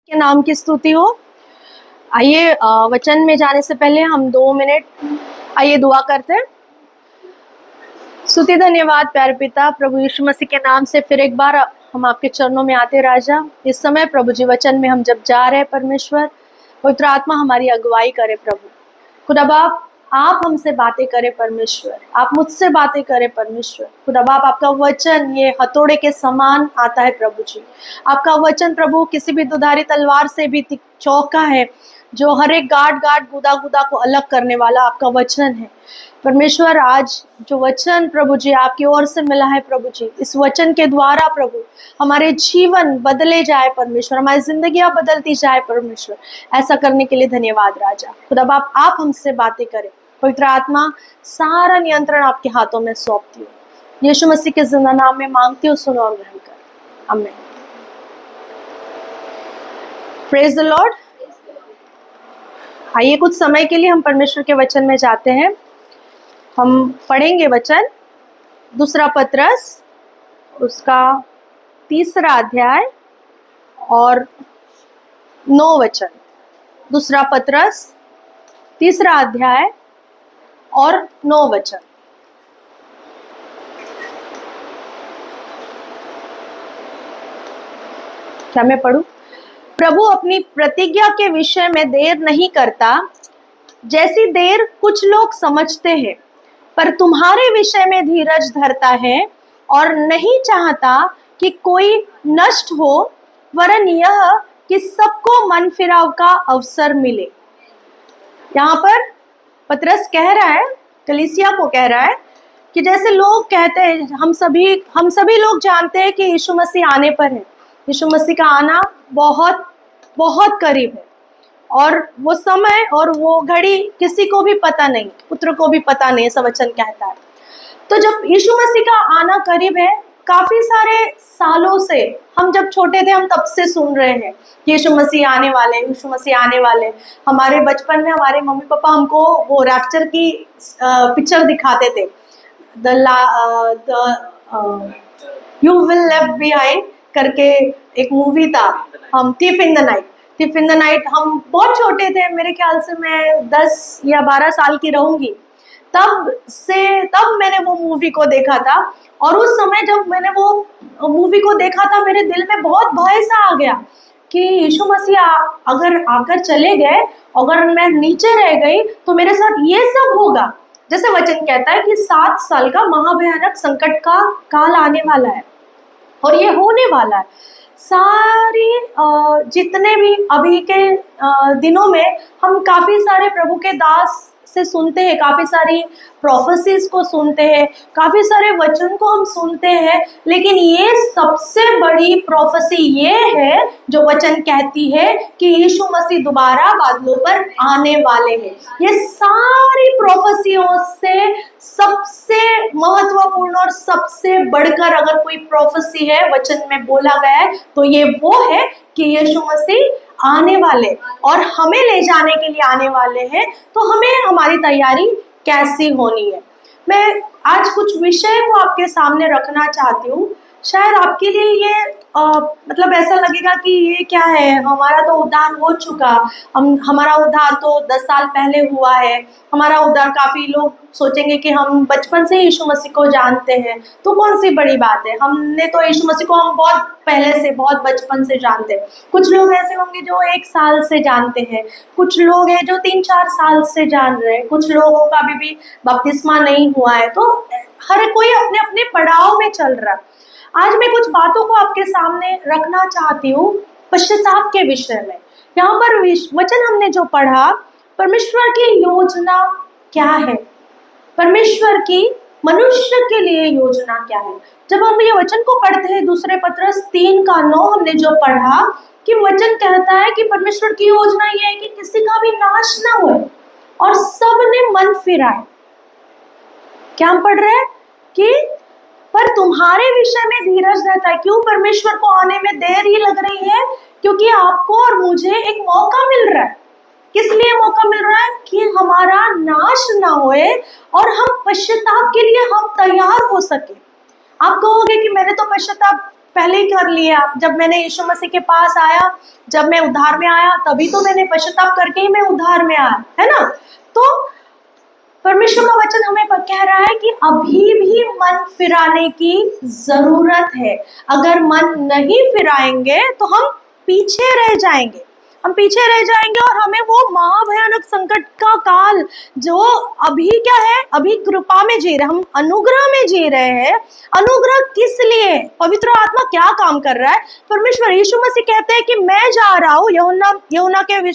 के नाम की स्तुति हो। आइए वचन में जाने से पहले हम 2 मिनट आइए दुआ करते हैं। स्तुति धन्यवाद प्यारे पिता, प्रभु यीशु मसीह के नाम से फिर एक बार हम आपके चरणों में आते राजा। इस समय प्रभु जी वचन में हम जब जा रहे हैं परमेश्वर, पवित्र आत्मा हमारी अगुवाई करे प्रभु। खुदा बाप आप हमसे बातें करें परमेश्वर, आप मुझसे बातें करें परमेश्वर। खुदा बाप आपका वचन ये हथौड़े के समान आता है प्रभु जी। आपका वचन प्रभु किसी भी दुधारी तलवार से भी चौका है, जो हर एक गांठ गांठ गुदा गुदा को अलग करने वाला आपका वचन है परमेश्वर। आज जो वचन प्रभु जी आपकी ओर से मिला है प्रभु जी, इस वचन के द्वारा प्रभु हमारे जीवन बदले जाए परमेश्वर, हमारी जिंदगियां बदलती जाए परमेश्वर। ऐसा करने के लिए धन्यवाद राजा। खुदा बाप आप हमसे बातें करें, पवित्र आत्मा सारा नियंत्रण आपके हाथों में सौंपती हूँ। यीशु मसीह के जिंदा नाम में मांगती हूँ, सुनो और ग्रहण कर, आमीन। Praise the Lord. आइए कुछ समय के लिए हम परमेश्वर के वचन में जाते हैं। हम पढ़ेंगे वचन दूसरा पत्रस उसका 3 अध्याय और 9 वचन। दूसरा पत्रस 3 अध्याय और 9 वचन। क्या मैं पढ़ूं? प्रभु अपनी प्रतिज्ञा के विषय में देर नहीं करता, जैसी देर कुछ लोग समझते हैं, पर तुम्हारे विषय में धीरज धरता है और नहीं चाहता कि कोई नष्ट हो, वरन यह कि सबको मन फिराव का अवसर मिले। यहाँ पर पतरस कह रहा है, कलीसिया को कह रहा है कि जैसे लोग कहते हैं, हम सभी लोग जानते हैं कि यीशु मसीह आने पर है। यीशु मसीह का आना बहुत बहुत करीब है और वो समय और वो घड़ी किसी को भी पता नहीं, पुत्र को भी पता नहीं, ऐसा वचन कहता है। तो जब यीशु मसीह का आना करीब है, काफी सारे सालों से, हम जब छोटे थे हम तब से सुन रहे हैं यीशु मसीह आने वाले, यीशु मसीह आने वाले। हमारे बचपन में हमारे मम्मी पापा हमको वो रैप्चर की पिक्चर दिखाते थे, यू विल लेफ्ट बिहाइंड करके एक मूवी था, हम थिफ इन द नाइट। हम बहुत छोटे थे, मेरे ख्याल से मैं 10 या 12 साल की रहूंगी। तब मैंने वो मूवी को देखा था और उस समय जब मैंने वो मूवी को देखा था, मेरे दिल में बहुत भय सा आ गया कि यीशु मसीह अगर चले गए, अगर मैं नीचे रह गई तो मेरे साथ ये सब होगा। जैसे वचन कहता है कि 7 साल का महाभयानक संकट का काल आने वाला है और ये होने वाला है। सारी जितने भी अभी के दिनों में हम काफी सारे प्रभु के दास से सुनते हैं, काफी सारी प्रोफेसीज को सुनते हैं, काफी सारे वचन को हम सुनते हैं, लेकिन ये सबसे बड़ी प्रोफेसी ये है जो वचन कहती है कि यीशु मसीह दोबारा बादलों पर आने वाले हैं। ये सारी प्रोफेसियों से सबसे महत्वपूर्ण और सबसे बढ़कर अगर कोई प्रोफेसी है वचन में बोला गया है तो ये वो है कि यीशु मसीह आने वाले और हमें ले जाने के लिए आने वाले हैं। तो हमें हमारी तैयारी कैसी होनी है, मैं आज कुछ विषय को आपके सामने रखना चाहती हूँ। शायद आपके लिए ये मतलब ऐसा लगेगा कि ये क्या है, हमारा तो उद्धार हो चुका, हमारा उद्धार तो 10 साल पहले हुआ है, हमारा उद्धार, काफी लोग सोचेंगे कि हम बचपन से यीशु मसीह को जानते हैं तो कौन सी बड़ी बात है, हमने तो यीशु मसीह को हम बहुत पहले से, बहुत बचपन से जानते हैं। कुछ लोग ऐसे होंगे जो 1 साल से जानते हैं, कुछ लोग हैं जो 3-4 साल से जान रहे हैं, कुछ लोगों का अभी भी बपतिस्मा नहीं हुआ है। तो हर कोई अपने अपने पड़ाव में चल रहा है। आज मैं कुछ बातों को आपके सामने रखना चाहती हूँ पश्चाताप के विषय में। यहाँ पर वचन हमने जो पढ़ा, परमेश्वर की योजना क्या है, परमेश्वर की मनुष्य के लिए योजना क्या है। जब हम ये वचन को पढ़ते हैं, दूसरे पत्रस 3:9 हमने जो पढ़ा कि वचन कहता है कि परमेश्वर की योजना ये है कि किसी का भी नाश ना हो और सब ने मन फिराए। क्या हम पढ़ रहे हैं कि पर तुम्हारे विषय में धीरज रहता है। क्यों परमेश्वर को आने में देर ही लग रही है? क्योंकि आपको और मुझे एक मौका मिल रहा है। किस लिए मौका मिल रहा है? कि हमारा नाश ना होए और हम पश्चाताप के लिए हम तैयार हो सके। आप कहोगे कि मैंने तो पश्चाताप पहले ही कर लिया। जब मैंने यीशु मसीह के पास आया, जब मैं उद्धार में आया, तभी तो मैंने पश्चाताप करके ही मैं उद्धार में आया, है ना। तो परमेश्वर का वचन हमें कह रहा है कि अभी भी मन फिराने की जरूरत है। अगर मन नहीं फिराएंगे तो हम पीछे रह जाएंगे, हम पीछे रह जाएंगे और हमें वो महाभयानक संकट का काल जो अभी क्या है, अभी कृपा में जी रहे, हम अनुग्रह में जी रहे हैं। अनुग्रह किस लिए? पवित्र आत्मा क्या काम कर रहा है? परमेश्वर यीशु मसीह कहते हैं कि मैं जा रहा हूँ, यूहन्ना के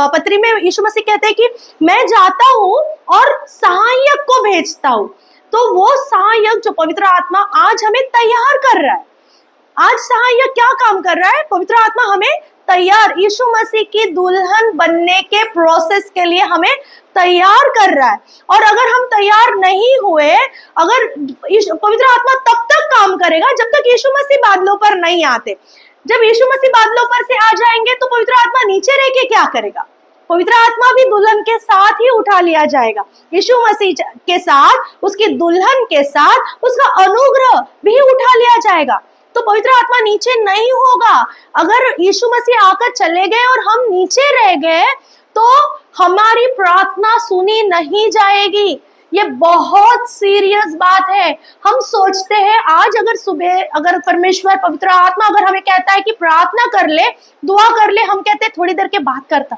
पत्री में यीशु मसीह कहते हैं कि मैं जाता हूँ और सहायक को भेजता हूँ। तो वो सहायक जो पवित्र आत्मा आज हमें तैयार कर रहा है। आज सहायक क्या काम कर रहा है? पवित्र आत्मा हमें तैयार, यीशु मसीह की दुल्हन बनने के प्रोसेस के लिए हमें तैयार कर रहा है। और अगर हम तैयार नहीं हुए, अगर पवित्र आत्मा तब तक काम करेगा जब तक यीशु मसीह बादलों पर नहीं आते। जब यीशु मसीह बादलों पर से आ जाएंगे तो पवित्र आत्मा नीचे रह के क्या करेगा? पवित्र आत्मा भी दुल्हन के साथ ही उठा लिया जाएगा। यीशु मसीह के साथ, उसकी दुल्हन के साथ उसका अनुग्रह भी उठा लिया जाएगा। तो पवित्र आत्मा नीचे नहीं होगा। अगर यीशु मसीह आकर चले गए और हम नीचे रह गए तो हमारी प्रार्थना सुनी नहीं जाएगी। ये बहुत सीरियस बात है। हम सोचते हैं आज अगर सुबह अगर परमेश्वर पवित्र आत्मा अगर हमें कहता है कि प्रार्थना कर ले, दुआ कर ले, हम कहते हैं थोड़ी देर के बाद करता,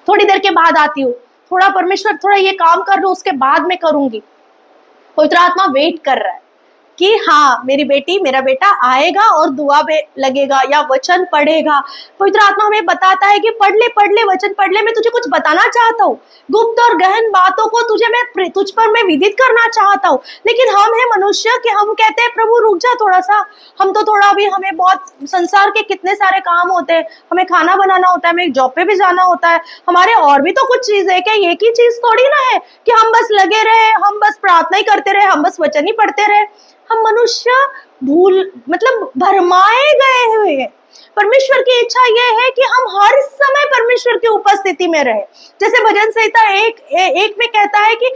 थोड़ी देर के बाद आती हूँ, थोड़ा परमेश्वर थोड़ा ये काम कर लो, उसके बाद मैं करूंगी। पवित्र आत्मा वेट कर रहा है कि हाँ मेरी बेटी मेरा बेटा आएगा और दुआ में लगेगा या वचन पढ़ेगा। पवित्र आत्मा हमें बताता है कि पढ़ ले वचन पढ़ ले, मैं तुझे कुछ बताना चाहता हूँ, गुप्त और गहन बातों को तुझ पर मैं विदित करना चाहता हूँ। लेकिन हम है मनुष्य कि हम कहते हैं प्रभु रुक जा थोड़ा सा, हम तो थोड़ा भी, हमें बहुत संसार के कितने सारे काम होते हैं, हमें खाना बनाना होता है, हमें जॉब पे भी जाना होता है, हमारे और भी तो कुछ चीज है। क्या एक ही चीज थोड़ी ना है कि हम बस लगे रहे, हम बस प्रार्थना ही करते रहे, हम बस वचन ही पढ़ते रहे। हम मनुष्य भरमाए गए हुए हैं। परमेश्वर की इच्छा यह है कि हम हर समय परमेश्वर की उपस्थिति में रहे। जैसे भजन संहिता एक में कहता है कि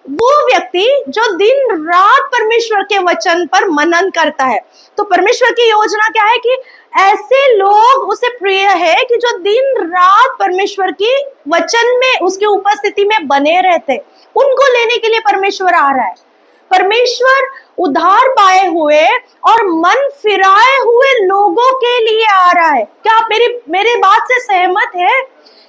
वो व्यक्ति जो दिन रात परमेश्वर के वचन पर मनन करता है। तो परमेश्वर की योजना क्या है कि ऐसे लोग उसे प्रिय है कि जो दिन रात परमेश्वर की वचन में, उसकी उपस्थिति में बने रहते, उनको लेने के लिए परमेश्वर आ रहा है। परमेश्वर उद्धार पाए हुए और मन फिराए हुए लोगों के लिए आ रहा है। क्या आप मेरे बात से सहमत है?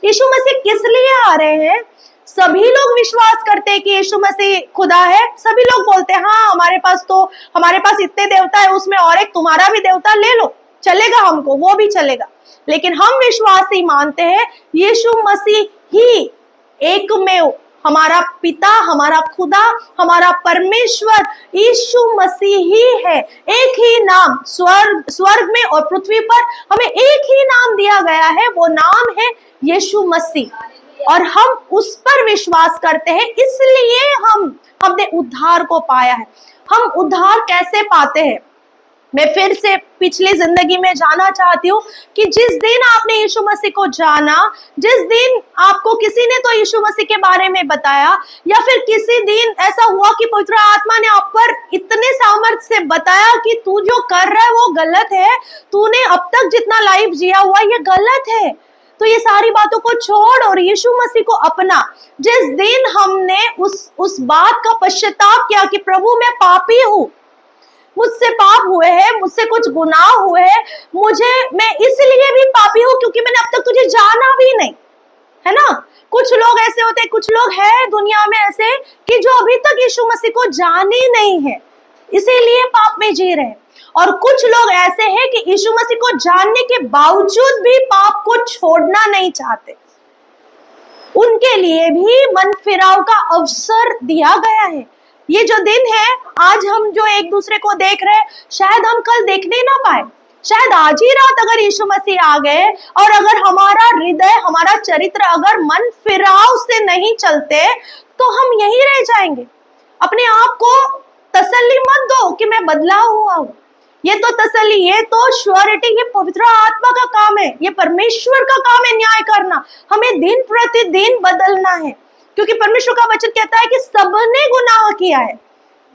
यीशु मसीह किस लिए आ रहे हैं? सभी लोग विश्वास करते हैं कि यीशु मसीह खुदा है। सभी लोग बोलते हैं हाँ हमारे पास इतने देवता है, उसमें और एक तुम्हारा भी देवता ले लो, चलेगा, हमको वो भी चलेगा। लेकिन हम विश्वासी मानते हैं यीशु मसीह ही एकमेव हमारा पिता, हमारा खुदा, हमारा परमेश्वर यीशु मसीह ही है। एक ही नाम स्वर्ग में और पृथ्वी पर हमें एक ही नाम दिया गया है, वो नाम है यीशु मसीह। और हम उस पर विश्वास करते हैं, इसलिए हमने उद्धार को पाया है। हम उद्धार कैसे पाते हैं? मैं फिर से पिछली जिंदगी में जाना चाहती हूँ कि जिस दिन आपने यीशु मसीह को जाना, जिस दिन आपको किसी ने तो यीशु मसीह के बारे में बताया, या फिर किसी दिन ऐसा हुआ कि पवित्र आत्मा ने आप पर इतने सामर्थ्य से बताया कि तू जो कर रहा है वो गलत है, तूने अब तक जितना लाइफ जिया हुआ ये गलत है, तो ये सारी बातों को छोड़ और यीशु मसीह को अपना। जिस दिन हमने उस बात का पश्चाताप किया कि प्रभु मैं पापी हूँ, मुझसे पाप हुए हैं, मुझसे कुछ गुनाह हुए हैं, मैं इसलिए भी पापी हूं क्योंकि मैंने अब तक तुझे जाना भी नहीं, है ना। कुछ लोग ऐसे होते हैं, कुछ लोग हैं दुनिया में ऐसे कि जो अभी तक यीशु मसीह को जाने नहीं है, इसीलिए पाप में जी रहे हैं। और कुछ लोग ऐसे हैं कि यीशु मसीह को जानने के बावजूद भी पाप को छोड़ना नहीं चाहते। उनके लिए भी मन फिराव का अवसर दिया गया है। ये जो दिन है, आज हम जो एक दूसरे को देख रहे हैं, शायद हम कल देखने ना पाए। शायद आज ही रात अगर यीशु मसीह आ गए और अगर हमारा हृदय, हमारा चरित्र अगर मन फिराव से नहीं चलते तो हम यहीं रह जाएंगे। अपने आप को तसल्ली मत दो कि मैं बदला हुआ हूं। ये तो तसल्ली, ये तो श्योरिटी, ये पवित्र आत्मा का काम है, ये परमेश्वर का काम है न्याय करना। हमें दिन प्रतिदिन बदलना है, क्योंकि परमेश्वर का वचन कहता है कि सबने गुनाह किया है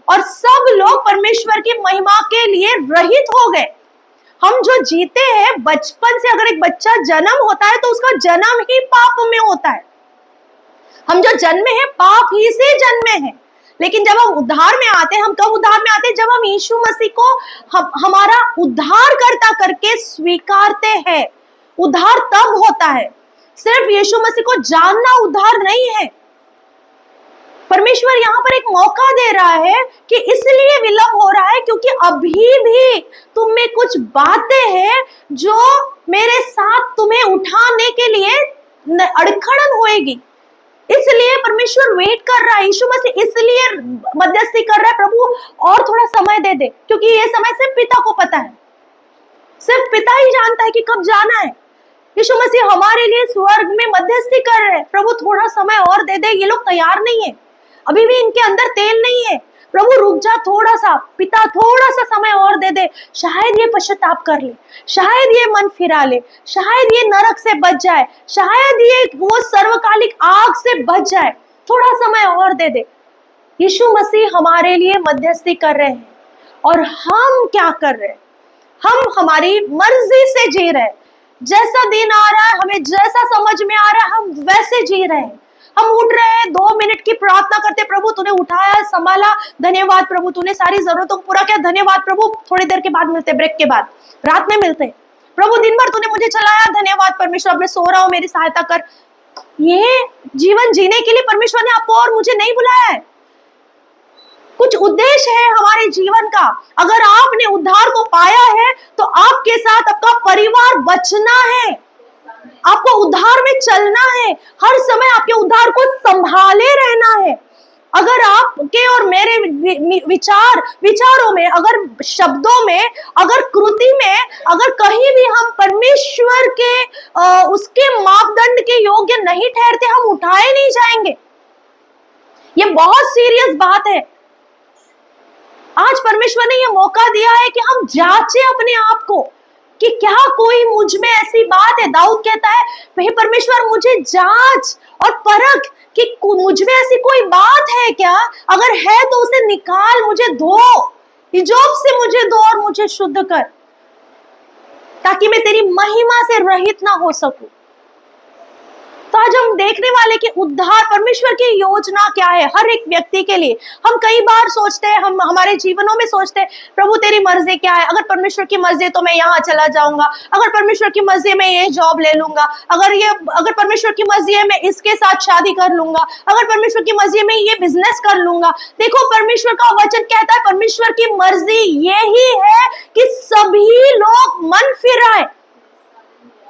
और सब लोग परमेश्वर की महिमा के लिए रहित हो गए। हम जो जीते हैं बचपन से, अगर एक बच्चा जन्म होता है तो उसका जन्म ही पाप में होता है। हम जो जन्मे हैं पाप ही से जन्मे हैं। लेकिन जब हम उद्धार में आते हैं, हम कब उद्धार में आते हैं? जब हम यीशु मसीह को हमारा उद्धारकर्ता करके स्वीकारते हैं। उद्धार तब होता है। सिर्फ यीशु मसीह को जानना उद्धार नहीं है। परमेश्वर यहाँ पर एक मौका दे रहा है कि इसलिए विलंब हो रहा है क्योंकि अभी भी तुम में कुछ बातें हैं जो मेरे साथ तुम्हें उठाने के लिए अड़खड़न होएगी। इसलिए परमेश्वर वेट कर रहा है। यीशु मसीह इसलिए मध्यस्थी कर रहा है, प्रभु और थोड़ा समय दे दे, क्योंकि ये समय सिर्फ पिता को पता है। सिर्फ पिता ही जानता है कि कब जाना है। यीशु मसीह हमारे लिए स्वर्ग में मध्यस्थी कर रहे हैं। प्रभु थोड़ा समय और दे दे, ये लोग तैयार नहीं है, अभी भी इनके अंदर तेल नहीं है। प्रभु रुक जा थोड़ा सा, पिता थोड़ा सा समय और दे दे, शायद ये पश्चाताप कर ले, शायद ये मन फिरा ले, शायद ये नरक से बच जाए, शायद ये वो सर्वकालिक आग से बच जाए, थोड़ा समय और दे दे। यीशु मसीह हमारे लिए मध्यस्थी कर रहे हैं और हम क्या कर रहे हैं? हम हमारी मर्जी से जी रहे हैं। जैसा दिन आ रहा है, हमें जैसा समझ में आ रहा है, हम वैसे जी रहे हैं। हम उठ रहे हैं, 2 मिनट की प्रार्थना करते, प्रभु तूने उठाया, संभाला, धन्यवाद प्रभु, तूने सारी जरूरतों को पूरा किया, धन्यवाद प्रभु। थोड़ी देर के बाद मिलते, ब्रेक के बाद, रात में मिलते। प्रभु दिन भर तूने मुझे चलाया, धन्यवाद परमेश्वर, अब मैं सो रहा हूं, मेरी सहायता कर। ये जीवन जीने के लिए परमेश्वर ने आपको और मुझे नहीं बुलाया है। कुछ उद्देश्य है हमारे जीवन का। अगर आपने उद्धार को पाया है तो आपके साथ आपका परिवार बचना है, आपको उद्धार में चलना है, हर समय आपके उद्धार को संभाले रहना है। अगर आपके और मेरे विचारों में, अगर शब्दों में, अगर कृति में, अगर कहीं भी हम परमेश्वर के उसके मापदंड के योग्य नहीं ठहरते, हम उठाए नहीं जाएंगे। ये बहुत सीरियस बात है। आज परमेश्वर ने यह मौका दिया है कि हम जांचें अपने आप को कि क्या कोई मुझ में ऐसी बात है। दाऊद कहता है, हे परमेश्वर मुझे जांच और परख कि मुझ में ऐसी कोई बात है क्या, अगर है तो उसे निकाल, मुझे धो, हिजोब से मुझे धो और मुझे शुद्ध कर, ताकि मैं तेरी महिमा से रहित ना हो सकूं। तो आज हम देखने वाले कि उद्धार परमेश्वर की योजना क्या है हर एक व्यक्ति के लिए। हम कई बार सोचते हैं, हम हमारे जीवनों में सोचते हैं, प्रभु तेरी मर्जी क्या है? अगर परमेश्वर की मर्जी तो मैं यहाँ चला जाऊंगा, अगर परमेश्वर की मर्जी है मैं ये जॉब ले लूंगा, अगर परमेश्वर की मर्जी है मैं इसके साथ शादी कर लूंगा, अगर परमेश्वर की मर्जी है मैं ये बिजनेस कर लूंगा। देखो परमेश्वर का वचन कहता है, परमेश्वर की मर्जी यही है कि सभी लोग मन फिराए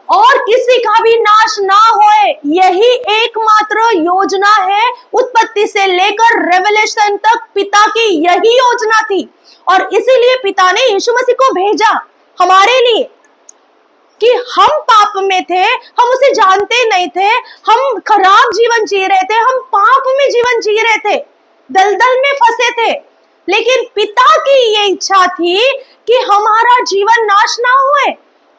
और किसी का भी नाश ना होए। यही एकमात्र योजना है। उत्पत्ति से लेकर रेवलेशन तक पिता की यही योजना थी, और इसीलिए पिता ने यीशु मसीह को भेजा हमारे लिए कि हम पाप में थे, हम उसे जानते नहीं थे, हम खराब जीवन जी रहे थे, हम पाप में जीवन जी रहे थे, दलदल में फंसे थे। लेकिन पिता की ये इच्छा थी कि हमारा जीवन नाश ना हुए,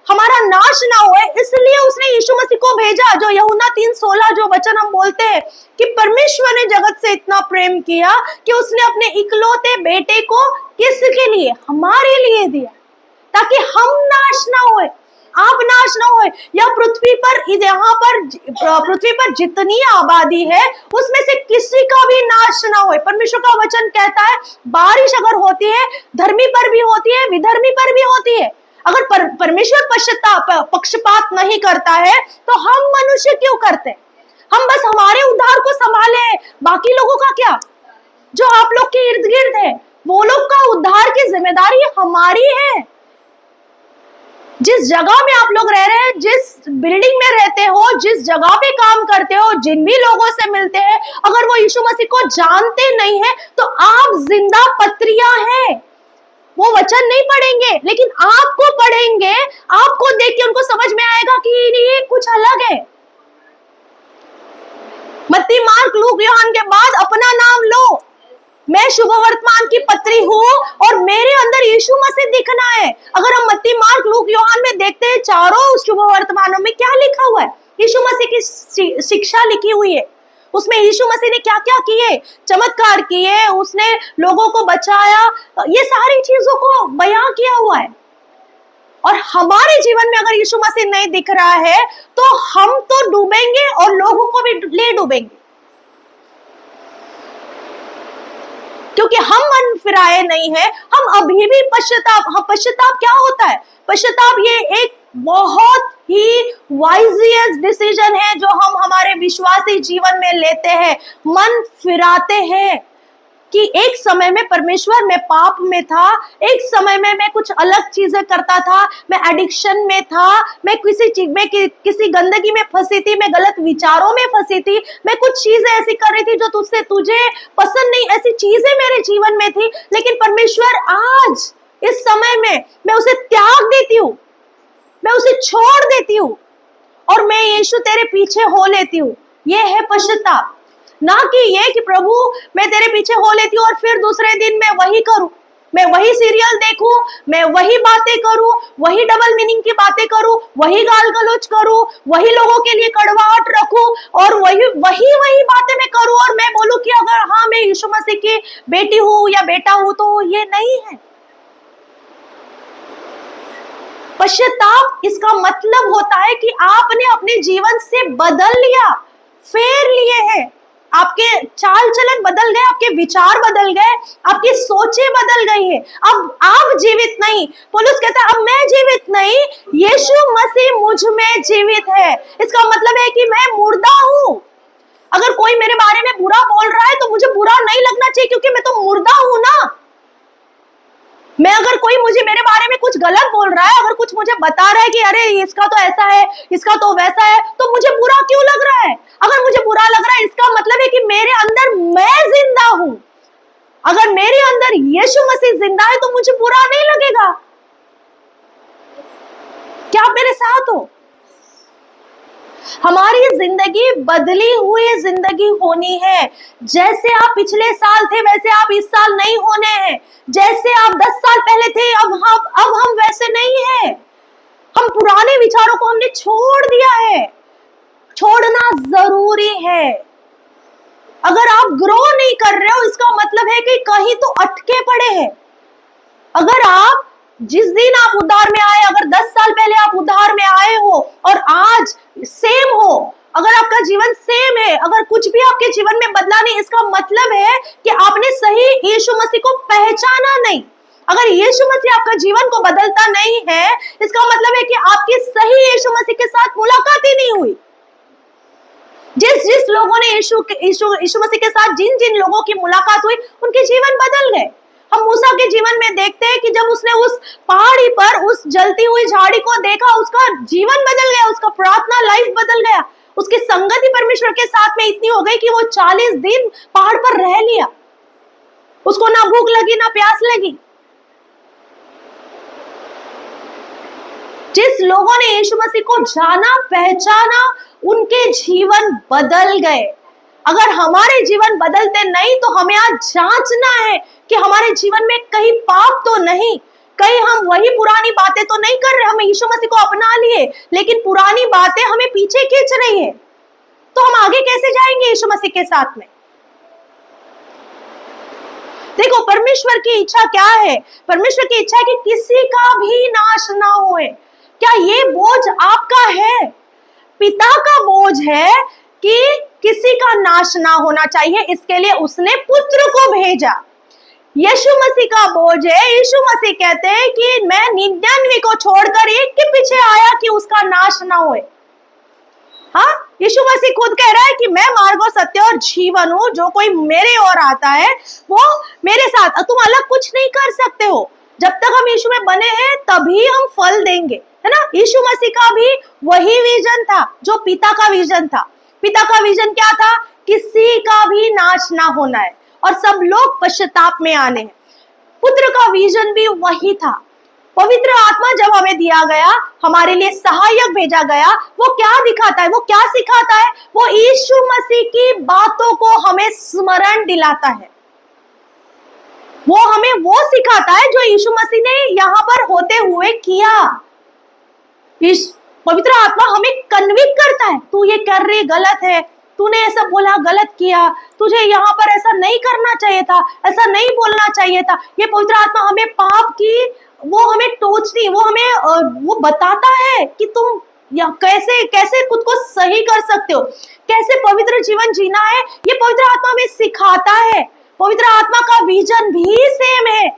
हमारा नाश ना हुए, इसलिए उसने यीशु मसीह को भेजा। जो यूहन्ना 3:16 जो वचन हम बोलते हैं कि परमेश्वर ने जगत से इतना प्रेम किया कि उसने अपने इकलौते बेटे को किसके लिए? हमारे लिए दिया, ताकि हम नाश ना हुए, आप नाश ना हुए। या पृथ्वी पर, यहाँ पर पृथ्वी पर जितनी आबादी है उसमें से किसी का भी नाश ना हुए। परमेश्वर का वचन कहता है, बारिश अगर होती है धर्मी पर भी होती है, विधर्मी पर भी होती है। अगर परमेश्वर पक्षपात नहीं करता है तो हम मनुष्य क्यों करते? हम बस हमारे उद्धार को संभाले, बाकी लोगों का क्या? जो आप लोग के इर्द गिर्द है वो लोग का उद्धार की जिम्मेदारी हमारी है। जिस जगह में आप लोग रह रहे हैं, जिस बिल्डिंग में रहते हो, जिस जगह पे काम करते हो, जिन भी लोगों से मिलते हैं, अगर वो यीशु मसीह को जानते नहीं है तो आप जिंदा पत्रियां हैं। वो वचन नहीं पढ़ेंगे लेकिन आपको पढ़ेंगे, आपको देख के उनको समझ में आएगा कि ये कुछ अलग है। मत्ती, मार्क, लूक, यूहन्ना के बाद अपना नाम लो। मैं शुभ वर्तमान की पत्री हूँ और मेरे अंदर यीशु मसीह दिखना है। अगर हम मत्ती, मार्क, लूक, यूहन्ना में देखते हैं, चारों शुभ वर्तमानों में क्या लिखा हुआ है? यीशु मसीह की शिक्षा लिखी हुई है। उसमें यीशु मसीह ने क्या क्या किए, चमत्कार किए, उसने लोगों को बचाया, ये सारी चीजों को बयां किया हुआ है। और हमारे जीवन में अगर यीशु मसीह नहीं दिख रहा है तो हम तो डूबेंगे और लोगों को भी ले डूबेंगे, क्योंकि हम मन फिराए नहीं है। हम अभी भी पश्चाताप क्या होता है? पश्चाताप ये एक बहुत ही वाइजियस डिसीजन है जो हम हमारे विश्वासी जीवन में लेते हैं। मन फिराते हैं कि एक समय में परमेश्वर मैं पाप में था, एक समय में मैं कुछ अलग चीजें करता था, मैं एडिक्शन में था, मैं किसी चीज में किसी गंदगी में फंसी थी, मैं गलत विचारों में फंसी थी, मैं कुछ चीजें ऐसी कर रही थी जो तुझे पसंद नहीं, ऐसी चीजें मेरे जीवन में थी। लेकिन परमेश्वर आज इस समय में मैं उसे त्याग देती हूँ, मैं उसे छोड़ देती हूँ और मैं यीशु तेरे पीछे हो लेती हूँ। यह है पश्चाताप। ना कि ये कि प्रभु मैं तेरे पीछे हो लेती हूँ और फिर दूसरे दिन मैं वही करूं, मैं वही सीरियल देखूं, मैं वही बातें करूं, वही डबल मीनिंग की बातें करूं, वही गाल गलौज करूं, वही लोगों के लिए कड़वाहट रखूं और वही बातें मैं करूं और मैं बोलूं कि अगर हाँ मैं यीशु मसीह की बेटी हूं या बेटा हूं। तो ये नहीं है। पश्चाताप इसका मतलब होता है कि आपने अपने जीवन से बदल लिया, फेर लिए हैं, आपके चाल चलन बदल गए, आपके विचार बदल गए, आपकी सोचें बदल गई है। अब आप जीवित नहीं, पौलुस कहता है अब मैं जीवित नहीं, यीशु मसीह मुझ में जीवित है। इसका मतलब है कि मैं मुर्दा हूं। अगर कोई मेरे बारे में बुरा बोल रहा है तो मुझे बुरा नहीं लगना चाहिए, क्योंकि मैं तो मुर्दा हूं ना। मैं अगर कोई मुझे मेरे बारे में कुछ गलत बोल रहा है, अगर कुछ मुझे बता रहा है कि अरे इसका तो ऐसा है, इसका तो वैसा है, तो मुझे बुरा क्यों लग रहा है? अगर मुझे बुरा लग रहा है इसका मतलब है कि मेरे अंदर मैं जिंदा हूं। अगर मेरे अंदर यीशु मसीह जिंदा है तो मुझे बुरा नहीं लगेगा। क्या आप मेरे साथ हो? हमारी जिंदगी बदली हुई जिंदगी होनी है। जैसे आप पिछले साल थे वैसे आप इस साल नहीं होने हैं। जैसे आप 10 साल पहले थे अब हम वैसे नहीं हैं। हम पुराने विचारों को हमने छोड़ दिया है। छोड़ना जरूरी है। अगर आप ग्रो नहीं कर रहे हो इसका मतलब है कि कहीं तो अटके पड़े हैं। अगर आप जिस दिन आप उद्धार में आए, अगर 10 साल पहले आप उद्धार में आए हो और आज सेम हो, अगर आपका जीवन सेम है, अगर कुछ भी आपके जीवन में बदला नहीं, इसका मतलब है कि आपने सही यीशु मसीह को पहचाना नहीं। अगर यीशु मसीह आपका जीवन को बदलता नहीं है, इसका मतलब है कि आपकी सही यीशु मसीह के साथ मुलाकात ही नहीं हुई। जिस लोगों ने यीशु मसीह के साथ जिन लोगों की मुलाकात हुई उनके जीवन बदल गए। हम मूसा के जीवन में देखते हैं कि जब उसने उस पहाड़ी पर उस जलती हुई झाड़ी को देखा, उसका जीवन बदल गया, उसका प्रार्थना लाइफ बदल गया, उसकी संगति परमेश्वर के साथ में इतनी हो गई कि वो 40 दिन पहाड़ पर रह लिया। उसको ना भूख लगी ना प्यास लगी। जिस लोगों ने यीशु मसीह को जाना पहचाना उनके जीवन बदल गए। अगर हमारे जीवन बदलते नहीं तो हमें आज जांचना है कि हमारे जीवन में कहीं पाप तो नहीं, कहीं हम वही पुरानी बातें तो नहीं कर रहे। हम यीशु मसीह को अपना लिए लेकिन पुरानी बातें हमें पीछे खींच रही है, तो हम आगे कैसे जाएंगे यीशु मसीह के साथ में? देखो परमेश्वर की इच्छा क्या है? परमेश्वर की इच्छा है कि किसी का भी नाश ना होए। क्या ये बोझ आपका है? पिता का बोझ है कि किसी का नाश ना होना चाहिए, इसके लिए उसने पुत्र को भेजा। यीशु मसीह का बोझ है, यीशु मसीह कहते हैं कि मैं 99 को छोड़कर एक के पीछे आया कि उसका नाश ना होए। हाँ, यीशु मसीह खुद कह रहा है कि मैं मार्ग और सत्य और जीवन हूं, जो कोई मेरे ओर आता है वो मेरे साथ, तुम अलग कुछ नहीं कर सकते हो। जब तक हम यीशु में बने हैं तभी हम फल देंगे, है ना। यीशु मसीह का भी वही विजन था जो पिता का विजन था। पिता का विजन क्या था? किसी का भी नाश ना होना है और सब लोग पश्चाताप में आने हैं। पुत्र का विजन भी वही था। पवित्र आत्मा जब हमें दिया गया, हमारे लिए सहायक भेजा गया, वो क्या दिखाता है, वो क्या सिखाता है? वो यीशु मसीह की बातों को हमें स्मरण दिलाता है। वो हमें वो सिखाता है जो यीशु मसीह ने यहाँ पर होते हुए किया। इस पवित्र आत्मा हमें कन्विक्ट करता है, तू ये कर रही गलत है, तूने ऐसा बोला, गलत किया, तुझे यहाँ पर ऐसा नहीं करना चाहिए था, ऐसा नहीं बोलना चाहिए था। ये पवित्र आत्मा हमें पाप की, वो हमें टोचती, वो हमें वो बताता है कि तुम या कैसे कैसे खुद को सही कर सकते हो, कैसे पवित्र जीवन जीना है। ये पवित्र आत्मा हमें सिखाता है। पवित्र आत्मा का विजन भी सेम है।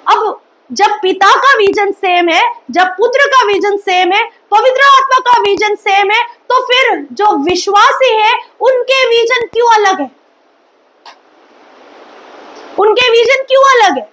अब जब पिता का विजन सेम है, जब पुत्र का विजन सेम है, पवित्र आत्मा का विजन सेम है, तो फिर जो विश्वासी है उनके विजन क्यों अलग है? उनके विजन क्यों अलग है?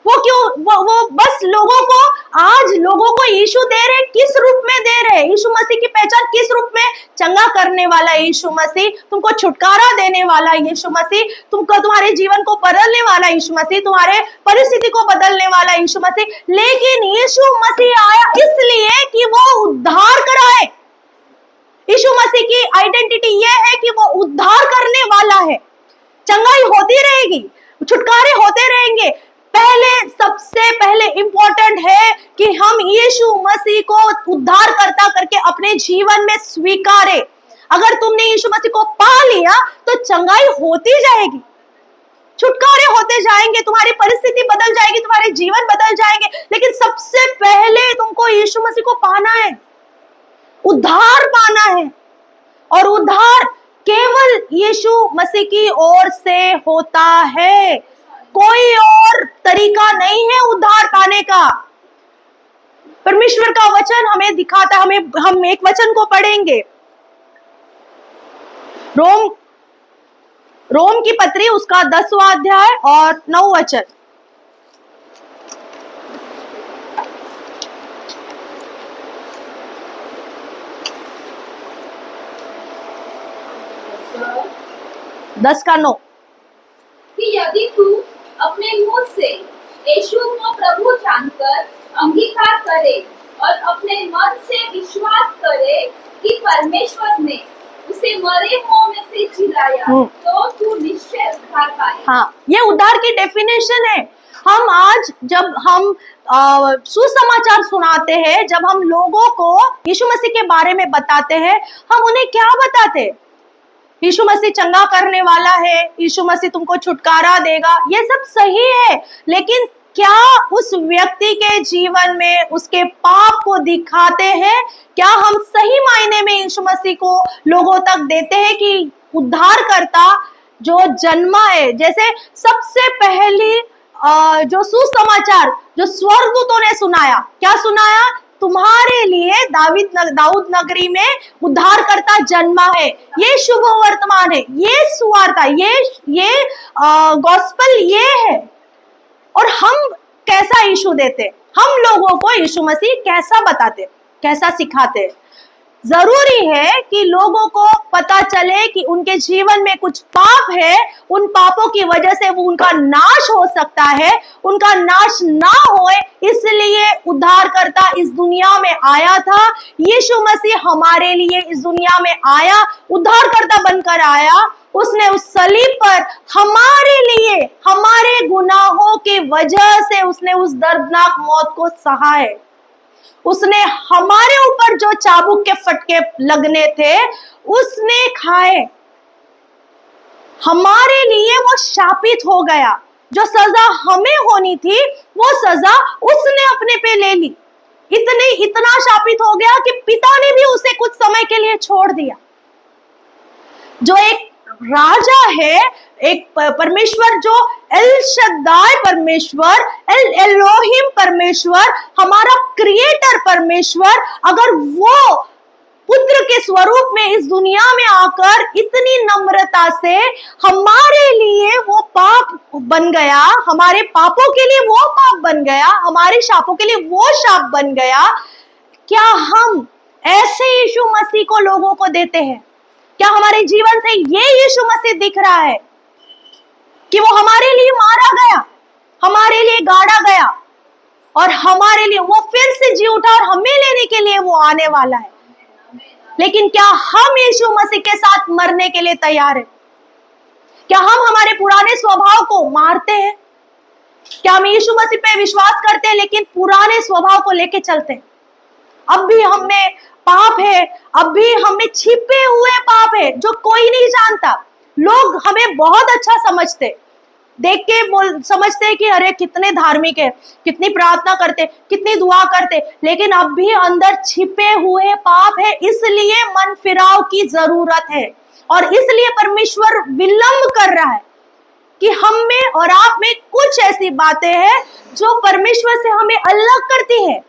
वो क्यों वो बस लोगों को, आज लोगों को यीशु दे रहे, किस रूप में दे रहे? यीशु मसीह की पहचान किस रूप में? चंगा करने वाला यीशु मसीह, तुमको छुटकारा देने वाला यीशु मसीह, तुमको तुम्हारे जीवन को बदलने वाला यीशु मसीह, तुम्हारे परिस्थिति को बदलने वाला यीशु मसीह। लेकिन यीशु मसीह आया इसलिए कि वो उद्धार कराए। यीशु मसीह की आइडेंटिटी ये है कि वो उद्धार करने वाला है। चंगाई होती रहेगी, छुटकारे होते रहेंगे। पहले, सबसे पहले इंपॉर्टेंट है कि हम यीशु मसीह को उद्धार करता करके अपने जीवन में स्वीकारे। अगर तुमने यीशु मसीह को पा लिया तो चंगाई होती जाएगी, छुटकारे होते जाएंगे, तुम्हारी परिस्थिति बदल जाएगी, तुम्हारे जीवन बदल जाएंगे। लेकिन सबसे पहले तुमको यीशु मसीह को पाना है, उद्धार पाना है। और उद्धार केवल यीशु मसीह की ओर से होता है, कोई और तरीका नहीं है उद्धार पाने का। परमेश्वर का वचन हमें दिखाता, हम एक वचन को पढ़ेंगे, रोम की पत्री उसका 10वां अध्याय और 9 वचन। दस का 9 कि यदि तू अपने मुंह से यीशु को प्रभु जानकर अंगीकार करे और अपने मन से विश्वास करे कि परमेश्वर ने उसे मरे हुओं में से जिलाया, तो तू निश्चय उद्धार पाएगा। हाँ, ये उद्धार की डेफिनेशन है। हम आज जब हम सुसमाचार सुनाते हैं, जब हम लोगों को यीशु मसीह के बारे में बताते हैं, हम उन्हें क्या बताते हैं? यीशु मसीह चंगा करने वाला है, यीशु मसीह तुमको छुटकारा देगा, ये सब सही है। लेकिन क्या उस व्यक्ति के जीवन में उसके पाप को दिखाते हैं? क्या हम सही मायने में यीशु मसीह को लोगों तक देते हैं कि उद्धार करता जो जन्मा है? जैसे सबसे पहली जो सुसमाचार जो स्वर्गदूतों ने सुनाया, क्या सुनाया? तुम्हारे लिए दाऊद नगरी में उद्धारकर्ता जन्मा है। ये शुभ वर्तमान है, ये सुवार्ता, ये गॉस्पेल ये है। और हम कैसा यीशु देते? हम लोगों को यीशु मसीह कैसा बताते, कैसा सिखाते? जरूरी है कि लोगों को पता चले कि उनके जीवन में कुछ पाप है, उन पापों की वजह से वो उनका नाश हो सकता है, उनका नाश ना होए इसलिए उद्धारकर्ता इस दुनिया में आया था। यीशु मसीह हमारे लिए इस दुनिया में आया, उद्धारकर्ता बनकर आया। उसने उस सलीब पर हमारे लिए, हमारे गुनाहों की वजह से उसने उस दर्दनाक मौत को सहा है। उसने हमारे ऊपर जो चाबुक के फटके लगने थे उसने खाए, हमारे लिए वो शापित हो गया। जो सजा हमें होनी थी वो सजा उसने अपने पे ले ली। इतना शापित हो गया कि पिता ने भी उसे कुछ समय के लिए छोड़ दिया। जो एक राजा है, एक परमेश्वर, जो एल शद्दाई परमेश्वर, एल एलोहिम परमेश्वर, हमारा क्रिएटर परमेश्वर, अगर वो पुत्र के स्वरूप में इस दुनिया में आकर इतनी नम्रता से हमारे लिए वो पाप बन गया, हमारे पापों के लिए वो पाप बन गया, हमारे शापों के लिए वो शाप बन गया, क्या हम ऐसे यीशु मसीह को लोगों को देते हैं? क्या हमारे जीवन से ये यीशु मसीह दिख रहा है कि वो हमारे लिए मारा गया, हमारे लिए गाड़ा गया और हमारे लिए वो फिर से जी उठा और हमें लेने के लिए वो आने वाला है? लेकिन क्या हम यीशु मसीह के साथ मरने के लिए तैयार हैं? क्या हम हमारे पुराने स्वभाव को मारते हैं? क्या हम यीशु मसीह पे विश्वास करते हैं लेकिन पुराने स्वभाव को लेके चलते हैं? अब भी हम में पाप है, अब भी हम में छिपे हुए पाप है जो कोई नहीं जानता। लोग हमें बहुत अच्छा समझते, देख के समझते हैं कि अरे कितने धार्मिक है, कितनी प्रार्थना करते, कितनी दुआ करते, लेकिन अब भी अंदर छिपे हुए पाप है। इसलिए मन फिराव की जरूरत है और इसलिए परमेश्वर विलंब कर रहा है कि हम में और आप में कुछ ऐसी बातें हैं जो परमेश्वर से हमें अलग करती है।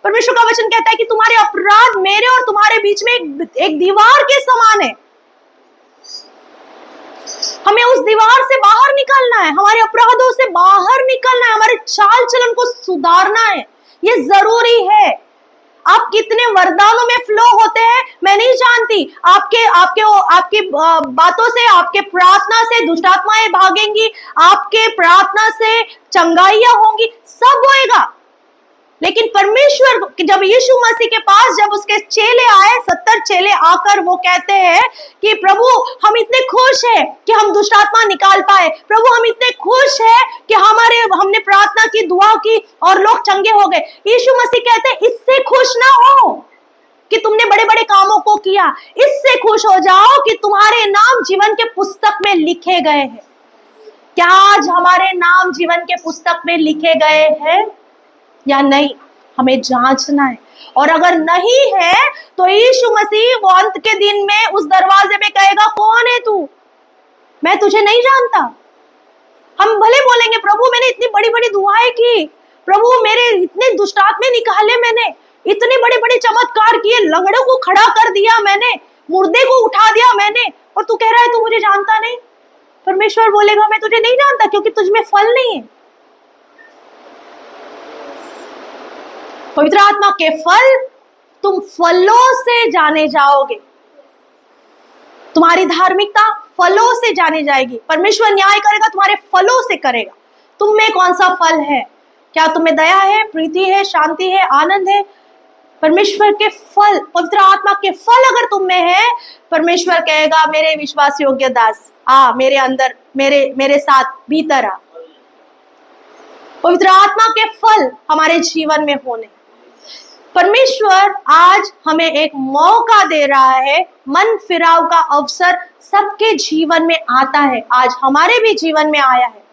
परमेश्वर का वचन कहता है कि तुम्हारे अपराध मेरे और तुम्हारे बीच में एक दीवार के समान है। हमें उस दीवार से बाहर निकलना है, हमारे अपराधों से बाहर निकलना है, हमारे चाल चलन को सुधारना है। ये जरूरी है। आप कितने वरदानों में फ्लो होते हैं मैं नहीं जानती। आपके बातों से, आपके प्रार्थना से दुष्टात्माएं भागेंगी, आपके प्रार्थना से चंगाइयां होंगी, सब होएगा। लेकिन परमेश्वर जब यीशु मसीह के पास जब उसके चेले आए, 70 चेले आकर वो कहते हैं कि प्रभु हम इतने खुश हैं कि हम दुष्टात्मा निकाल पाए, प्रभु हम इतने खुश हैं कि हमने प्रार्थना की, दुआ की और लोग चंगे हो गए। यीशु मसीह कहते हैं इससे खुश ना हो कि तुमने बड़े बड़े कामों को किया, इससे खुश हो जाओ कि तुम्हारे नाम जीवन के पुस्तक में लिखे गए हैं। क्या आज हमारे नाम जीवन के पुस्तक में लिखे गए हैं या नहीं, हमें जांचना है। और अगर नहीं है तो यीशु मसीह वो अंत के दिन में उस दरवाजे में कहेगा कौन है तू, मैं तुझे नहीं जानता। हम भले बोलेंगे प्रभु मैंने इतनी बड़ी बड़ी दुआएं की, प्रभु मेरे इतने दुष्टात्मे निकाले, मैंने इतने बड़े बड़े चमत्कार किए, लंगड़ों को खड़ा कर दिया मैंने, मुर्दे को उठा दिया मैंने, और तू कह रहा है तू मुझे जानता नहीं। परमेश्वर बोलेगा मैं तुझे नहीं जानता क्योंकि तुझमें फल नहीं है। पवित्र आत्मा के फल, तुम फलों से जाने जाओगे। तुम्हारी धार्मिकता फलों से जानी जाएगी। परमेश्वर न्याय करेगा, तुम्हारे फलों से करेगा। तुम में कौन सा फल है? क्या तुम्हें दया है, प्रीति है, शांति है, आनंद है? परमेश्वर के फल, पवित्र आत्मा के फल अगर तुम में है, परमेश्वर कहेगा मेरे विश्वास योग्य दास आ, मेरे अंदर, मेरे साथ भीतर आ। पवित्र आत्मा के फल हमारे जीवन में होने। परमेश्वर आज हमें एक मौका दे रहा है, मन फिराव का अवसर सबके जीवन में आता है, आज हमारे भी जीवन में आया है।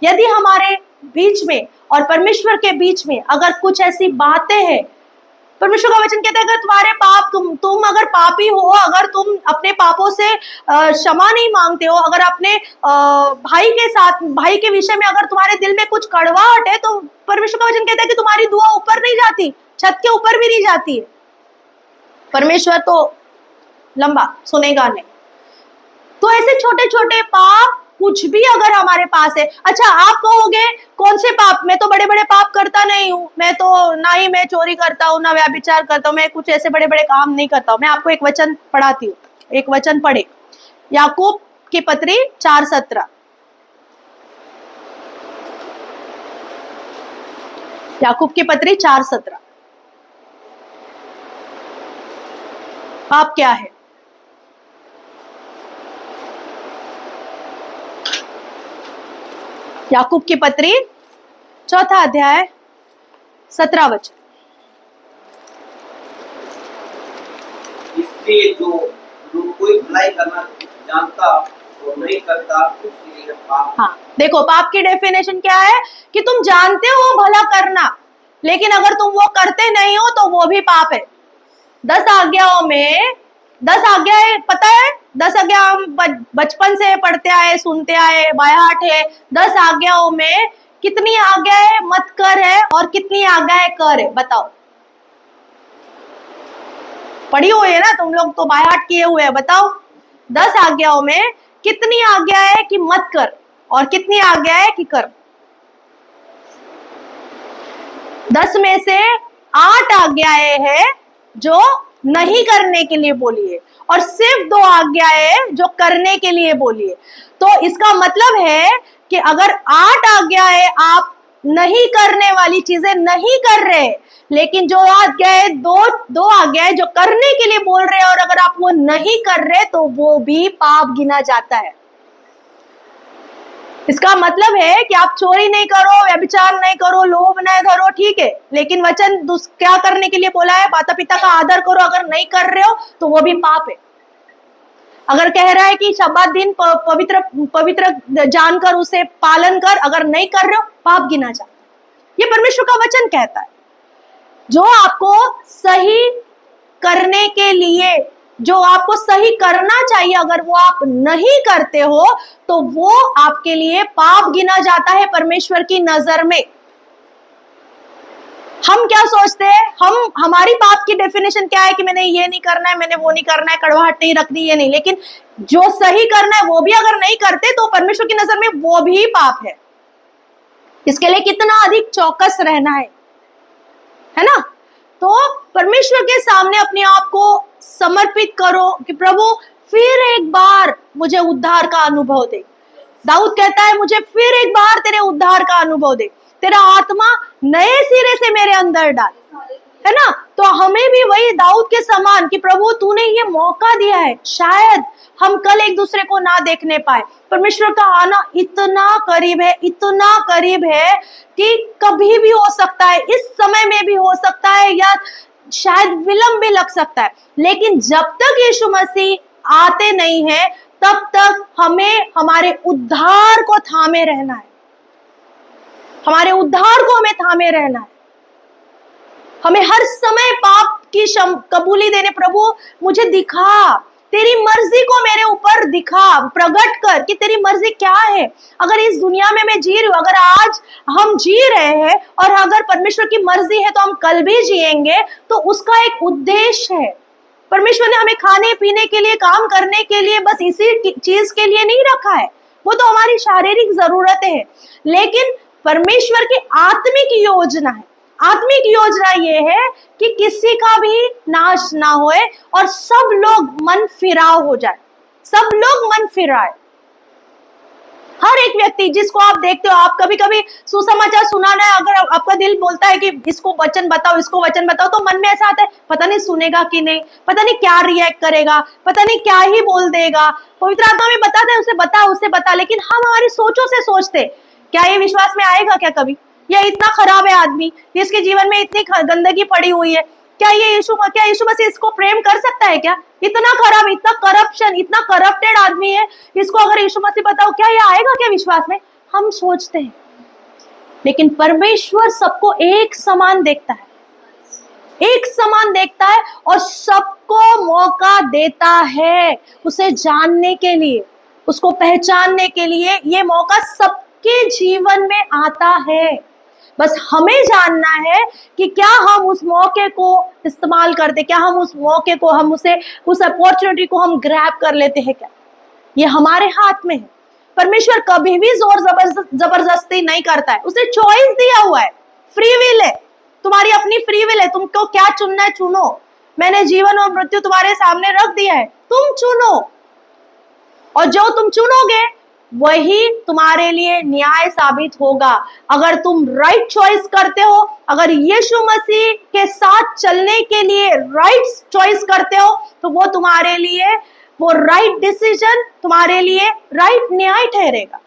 यदि हमारे बीच में और परमेश्वर के बीच में अगर कुछ ऐसी बातें हैं, परमेश्वर का वचन कहता है अगर तुम्हारे पाप, तुम अगर पापी हो, अगर तुम अपने पापों से क्षमा नहीं मांगते हो, अगर अपने भाई के विषय में अगर तुम्हारे दिल में कुछ कड़वाहट है, तो परमेश्वर का वचन कहता है कि तुम्हारी दुआ ऊपर नहीं जाती, छत के ऊपर भी नहीं जाती है। परमेश्वर तो लंबा सुनेगा नहीं। तो ऐसे छोटे छोटे पाप कुछ भी अगर हमारे पास है, अच्छा आप कहोगे कौन से पाप, मैं तो बड़े बड़े पाप करता नहीं हूँ, मैं तो ना ही मैं चोरी करता हूँ, ना व्यभिचार करता हूँ, मैं कुछ ऐसे बड़े बड़े काम नहीं करता हूँ। मैं आपको एक वचन पढ़ाती हूँ, एक वचन पढ़े, याकूब की पत्री 4:17। याकूब की पत्री 4:17। पाप क्या है? याकूब की पत्री 4 अध्याय 17 वचन। इसलिए जो कोई भलाई करना जानता और नहीं करता उसके लिए पाप। हाँ, देखो पाप की डेफिनेशन क्या है कि तुम जानते हो भला करना, लेकिन अगर तुम वो करते नहीं हो तो वो भी पाप है। 10 आज्ञाओं में 10 आज्ञाएं पता है, 10 आज्ञा हम बचपन से पढ़ते आए, सुनते आए, बायाट है। 10 आज्ञाओं में कितनी आज्ञाएं मत कर है और कितनी आज्ञाएं कर है? बताओ, पढ़ी हुई है ना तुम लोग, तो बायाट किए हुए हैं। बताओ 10 आज्ञाओं में कितनी आज्ञा है कि मत कर और कितनी आज्ञा है कि कर? 10 में से 8 आज्ञाएं हैं जो नहीं करने के लिए बोली है और सिर्फ 2 आज्ञाएं जो करने के लिए बोली है। तो इसका मतलब है कि अगर 8 आज्ञाएं आप नहीं करने वाली चीजें नहीं कर रहे, लेकिन जो आज्ञाएं दो आज्ञाएं जो करने के लिए बोल रहे हैं और अगर आप वो नहीं कर रहे तो वो भी पाप गिना जाता है। इसका मतलब है कि आप चोरी नहीं करो, व्यभिचार नहीं करो, लोभ नहीं धरो, ठीक है, लेकिन वचन क्या करने के लिए बोला है? माता पिता का आदर करो। अगर नहीं कर रहे हो तो वो भी पाप है। अगर कह रहा है कि शब्बात दिन पवित्र पवित्र जानकर उसे पालन कर, अगर नहीं कर रहे हो पाप गिना जाता है। ये परमेश्वर का वचन कहता है। जो आपको सही करने के लिए, जो आपको सही करना चाहिए, अगर वो आप नहीं करते हो तो वो आपके लिए पाप गिना जाता है परमेश्वर की नजर में। हम क्या सोचते हैं? हमारी पाप की डेफिनेशन क्या है कि मैंने ये नहीं करना है, मैंने वो नहीं करना है, कड़वाहट नहीं रखनी, ये नहीं, लेकिन जो सही करना है वो भी अगर नहीं करते तो परमेश्वर की नजर में वो भी पाप है। इसके लिए कितना अधिक चौकस रहना है ना? तो परमेश्वर के सामने अपने आप को समर्पित करो कि प्रभु फिर एक बार मुझे उद्धार का अनुभव दे। दाऊद कहता है मुझे फिर एक बार तेरे उद्धार का अनुभव दे, तेरा आत्मा नए सिरे से मेरे अंदर डाल, है ना? तो हमें भी वही दाऊद के समान कि प्रभु तूने ये मौका दिया है, शायद हम कल एक दूसरे को ना देखने पाए। परमेश्वर का आना इतना करीब है, इतना करीब है कि कभी भी हो सकता है, इस समय में भी हो सकता है, या शायद विलंब भी लग सकता है। लेकिन जब तक यीशु मसीह आते नहीं है तब तक हमें हमारे उद्धार को थामे रहना है। हमारे उद्धार को हमें थामे रहना है। हमें हर समय पाप की कबूली देने, प्रभु मुझे दिखा, तेरी मर्जी को मेरे ऊपर दिखा, प्रकट कर कि तेरी मर्जी क्या है। अगर इस दुनिया में मैं जी रही हूँ, अगर आज हम जी रहे हैं और अगर परमेश्वर की मर्जी है तो हम कल भी जिएंगे, तो उसका एक उद्देश्य है। परमेश्वर ने हमें खाने पीने के लिए, काम करने के लिए बस इसी चीज के लिए नहीं रखा है, वो तो हमारी शारीरिक जरूरतें हैं, लेकिन परमेश्वर की आत्मिक योजना है। आत्मिक योजना ये है कि किसी का भी नाश ना होए और सब लोग मन फिराव हो जाए, सब लोग मन फिराए। हर एक व्यक्ति जिसको आप देखते हो, आप कभी कभी सुसमाचार सुनाना है, अगर आपका दिल बोलता है कि इसको वचन बताओ, इसको वचन बताओ, तो मन में ऐसा आता है पता नहीं सुनेगा कि नहीं, पता नहीं क्या रिएक्ट करेगा, पता नहीं क्या ही बोल देगा। पवित्र आत्मा में बताते हैं उसे बता, लेकिन हम हमारी सोचों से सोचते क्या ये विश्वास में आएगा क्या कभी? या इतना खराब है आदमी, इसके जीवन में इतनी गंदगी पड़ी हुई है, क्या यीशु मसीह इसको प्रेम कर सकता है क्या? इतना खराब, इतना करप्शन, इतना करप्टेड आदमी है, इसको अगर यीशु मसीह बताओ, क्या ये आएगा क्या विश्वास में? हम सोचते हैं। लेकिन परमेश्वर सबको एक समान देखता है, एक समान देखता है और सबको मौका देता है उसे जानने के लिए, उसको पहचानने के लिए। ये मौका सबके जीवन में आता है, बस हमें जानना है कि क्या हम उस मौके को इस्तेमाल करते, क्या हम उस मौके को, उस अपॉर्चुनिटी को हम ग्रैब कर लेते हैं क्या? ये हमारे हाथ में है। परमेश्वर कभी भी जोर जबरदस्ती नहीं करता है, उसने चॉइस दिया हुआ है, फ्री विल है, तुम्हारी अपनी फ्री विल है, तुमको क्या चुनना है चुनो। मैंने जीवन और मृत्यु तुम्हारे सामने रख दिया है, तुम चुनो, और जो तुम चुनोगे वही तुम्हारे लिए न्याय साबित होगा। अगर तुम राइट चॉइस करते हो, अगर यीशु मसीह के साथ चलने के लिए राइट चॉइस करते हो, तो वो तुम्हारे लिए, वो राइट डिसीजन तुम्हारे लिए राइट न्याय ठहरेगा।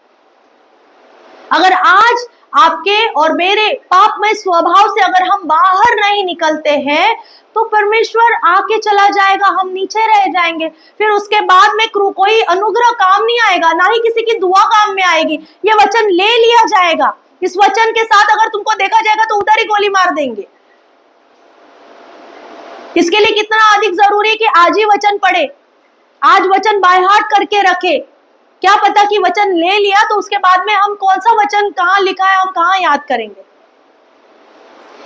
अगर आज आपके और मेरे पापमय स्वभाव से अगर हम बाहर नहीं निकलते हैं तो परमेश्वर आके चला जाएगा, हम नीचे रह जाएंगे, फिर उसके बाद में कोई अनुग्रह काम नहीं आएगा, ना ही किसी की दुआ काम में आएगी। ये वचन ले लिया जाएगा, इस वचन के साथ अगर तुमको देखा जाएगा तो उधर ही गोली मार देंगे। इसके लिए कितना अधिक जरूरी है कि आज ही वचन पढ़े, आज वचन बाय हार्ट करके रखे। क्या पता कि वचन ले लिया तो उसके बाद में हम कौन सा वचन कहाँ लिखा है हम कहाँ याद करेंगे।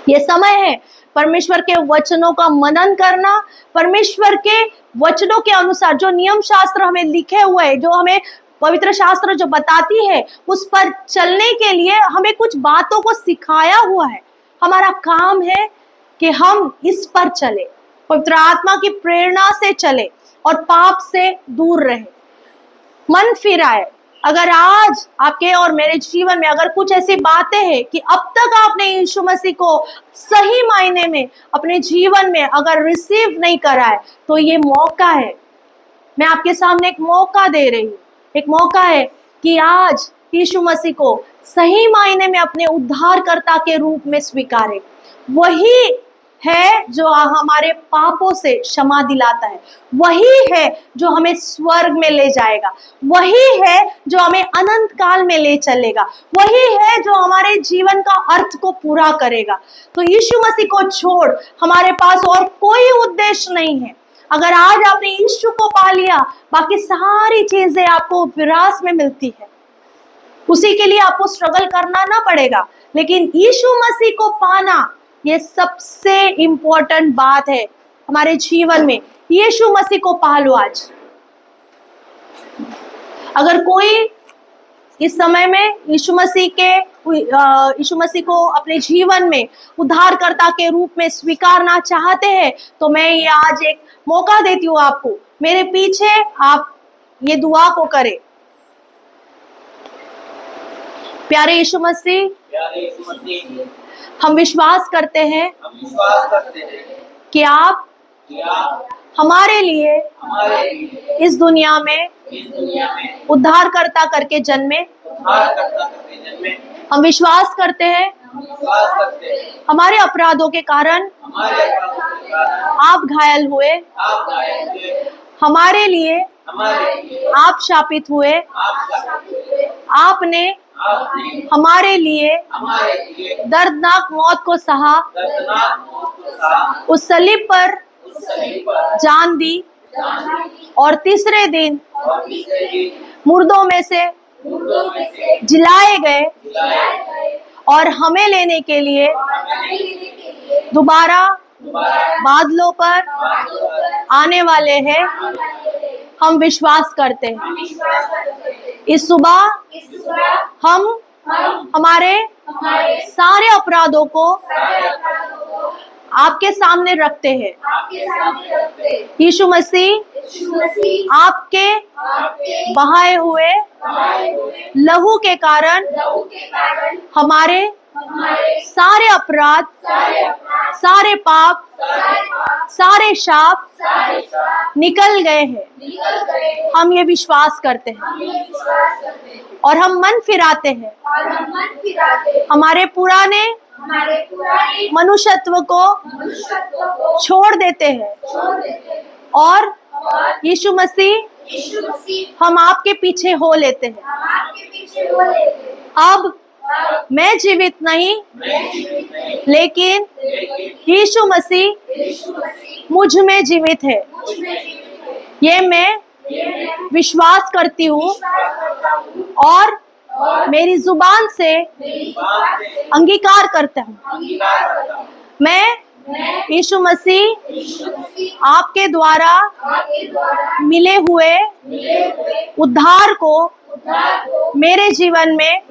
ये समय है परमेश्वर के वचनों का मनन करना, परमेश्वर के वचनों के अनुसार जो नियम शास्त्र हमें लिखे हुए हैं, जो हमें पवित्र शास्त्र जो बताती है, उस पर चलने के लिए हमें कुछ बातों को सिखाया हुआ है। हमारा काम है कि हम इस पर चले, पवित्र आत्मा की प्रेरणा से चले और पाप से दूर रहे, मन फिराए। अगर आज आपके और मेरे जीवन में अगर कुछ ऐसी बातें हैं कि अब तक आपने यीशु मसीह को सही मायने में अपने जीवन में अगर रिसीव नहीं करा है, तो ये मौका है, मैं आपके सामने एक मौका दे रही हूँ, एक मौका है कि आज यीशु मसीह को सही मायने में अपने उद्धारकर्ता के रूप में स्वीकारे, वही है जो हमारे पापों से क्षमा दिलाता है, वही है जो हमें स्वर्ग में ले जाएगा, वही है जो हमें अनंत काल में ले चलेगा, वही है जो हमारे जीवन का अर्थ को पूरा करेगा। तो यीशु मसीह को छोड़ हमारे पास और कोई उद्देश्य नहीं है। अगर आज आपने यीशु को पा लिया, बाकी सारी चीजें आपको विरास में मिलती है, उसी के लिए आपको स्ट्रगल करना ना पड़ेगा। लेकिन यीशु मसीह को पाना, ये सबसे इंपॉर्टेंट बात है हमारे जीवन में। यीशु मसीह को पा लो आज। अगर कोई इस समय में यीशु मसीह को अपने जीवन में उद्धारकर्ता के रूप में स्वीकारना चाहते हैं, तो मैं ये आज एक मौका देती हूँ आपको, मेरे पीछे आप ये दुआ को करें। प्यारे यीशु मसीह, हम विश्वास करते हैं कि आप हमारे लिए इस दुनिया में उद्धारकर्ता करके जन्मे। हम विश्वास करते हैं हमारे अपराधों के कारण आप घायल हुए, हमारे लिए आप शापित हुए, आपने हमारे लिए दर्दनाक मौत को सहा, उस सलीब पर जान दी और तीसरे दिन मुर्दों में से जिलाए गए और हमें लेने के लिए दोबारा बादलों पर आने वाले हैं। हम विश्वास करते हैं इस सुबह हम हमारे सारे अपराधों को आपके सामने रखते हैं। यीशु मसीह आपके बहाए हुए लहू के कारण हमारे सारे अपराध, सारे पाप, सारे शाप निकल गए हैं। हम ये विश्वास करते हैं और हम मन फिराते हैं, हमारे पुराने मनुष्यत्व को छोड़ देते हैं और यीशु मसीह हम आपके पीछे हो लेते हैं। अब मैं जीवित नहीं, लेकिन यीशु मसीह मुझ में जीवित है। ये मैं विश्वास करती हूँ और मेरी जुबान से अंगीकार करता हूँ। मैं यीशु मसीह आपके द्वारा मिले हुए उद्धार को मेरे जीवन में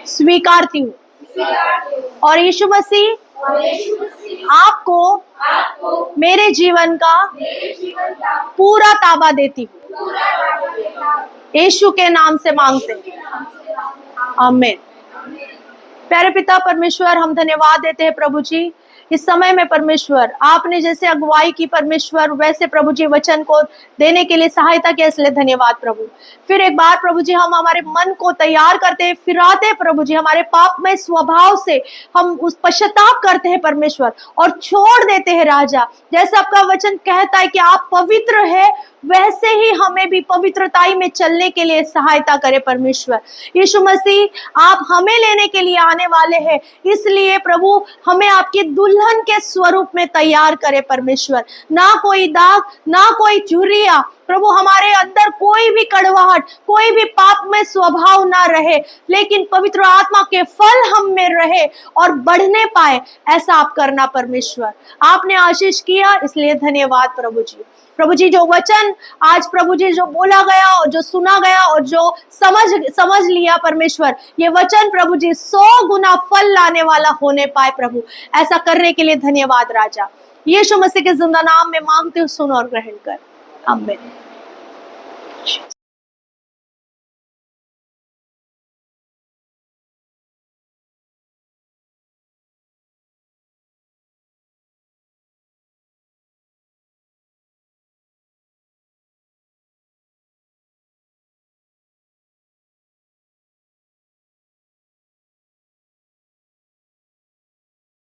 स्वीकारती हूँ और यीशु मसीह आपको मेरे जीवन का पूरा ताबा देती हूँ। यीशु के नाम से मांगते हैं, आमीन। प्यारे पिता परमेश्वर, हम धन्यवाद देते हैं प्रभु जी, इस समय में परमेश्वर आपने जैसे अगुवाई की परमेश्वर, वैसे प्रभु जी वचन को देने के लिए सहायता किया, इसलिए धन्यवाद प्रभु। फिर एक बार प्रभु जी हम हमारे मन को तैयार करते हैं, फिराते प्रभु जी हमारे पापमय स्वभाव से, हम उस पश्चाताप करते हैं परमेश्वर और छोड़ देते हैं राजा। जैसे आपका वचन कहता है कि आप पवित्र है, वैसे ही हमें भी पवित्रताई में चलने के लिए सहायता करे परमेश्वर। यीशु मसीह आप हमें लेने के लिए आने वाले हैं, इसलिए प्रभु हमें आपकी दुल्हन के स्वरूप में तैयार करे परमेश्वर। ना कोई दाग, ना कोई चुरिया प्रभु, हमारे अंदर कोई भी कड़वाहट, कोई भी पाप में स्वभाव ना रहे, लेकिन पवित्र आत्मा के फल हम में रहे और बढ़ने पाए, ऐसा आप करना परमेश्वर। आपने आशीष किया, इसलिए धन्यवाद प्रभु जी। प्रभु जी जो वचन आज प्रभु जी जो बोला गया और जो सुना गया और जो समझ लिया परमेश्वर, ये वचन प्रभु जी 100 गुना फल लाने वाला होने पाए प्रभु। ऐसा करने के लिए धन्यवाद राजा। यीशु मसीह के जिंदा नाम में मांगते हो, सुन और ग्रहण कर, आमीन।